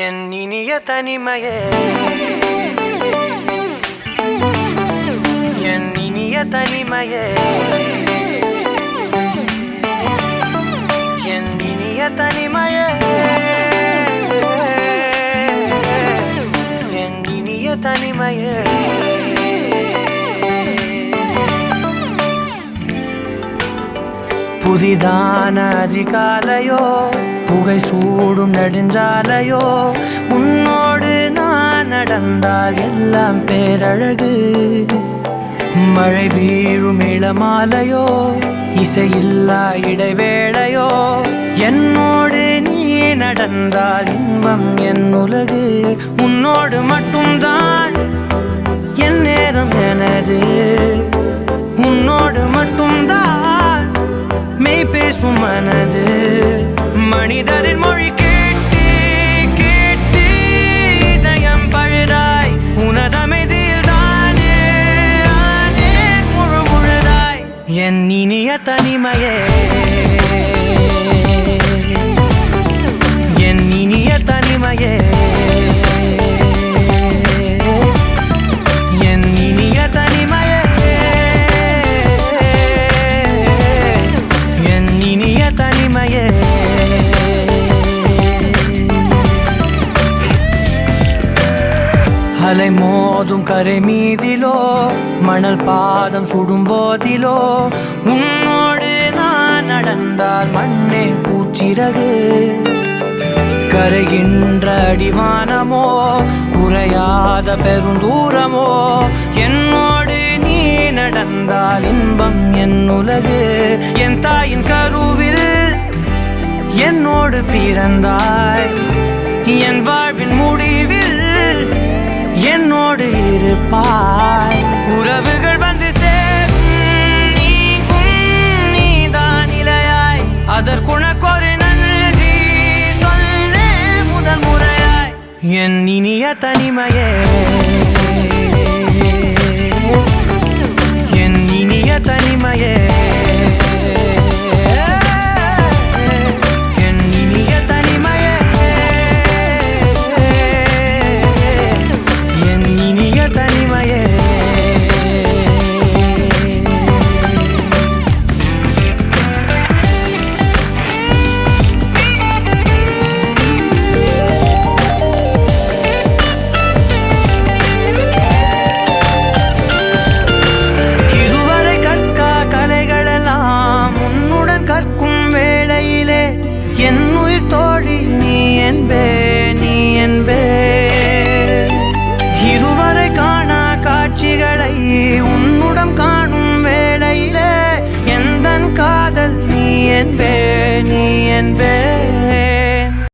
என் இனிய தனிமையே, என் இனிய தனிமையே, என் இனிய தனிமையே, என் இனிய தனிமையே. புதிதான அதிகாலையோ, புகை சூடும் நெடுஞ்சாலையோ, உன்னோடு நான் நடந்தால் எல்லாம் பேரழகு. மழை வீழும் இளமாலையோ, இசையில்லா இடைவேளையோ, என்னோடு நீ நடந்தால் இன்பம் என் உலகு. உன்னோடு மட்டும்தான் என் நேரம் எனது, உன்னோடு மட்டும்தான் மெய் பேசும் மனது. மனிதரின் மொழி கேட்டு கேட்டு இதயம் பழுதாய், உனதமைதில் தானே ஆனே முழு முழுதாய். என் இனிய தனிமையே, என் இனிய தனிமையே, என் இனிய தனிமையே, என் இனிய தனிமையே. அலை மோதும் கரை மீதிலோ, மணல் பாதம் சுடும் போதிலோ, உன்னோடு நான் நடந்தால் மண்ணே பூச்சிறகு. கரைகின்ற அடிவானமோ, குறையாத பெருந்தூரமோ, என்னோடு நீ நடந்தால் இன்பம் என் உலகு. என் தாயின் கருவில் என்னோடு பிறந்தாய், என் வாழ்வின் முடிவில் என்னோடு இருப்பாய். உறவுகள் வந்து சேரும் நீக்கும் நீதான் இலையாய், அதற்குணக்கொரு நன்றி சொல்லே முதல் முறையாய். என் இனிய தனிமையே, என் இனிய தனிமையே, என் இனிய தனிமையே, என் இனிய தனிமையே. இதுவரை கற்கா கலைகளெல்லாம் உன்னுடன் கற்கும் வேளையிலே, என் உயிர் தோழி நீ என்பே, நீ என்பே. இதுவரை காணா காட்சிகளை உன்னுடன் காணும் வேளையிலே, எந்தன் காதல் நீ என்பே, நீ என்பே.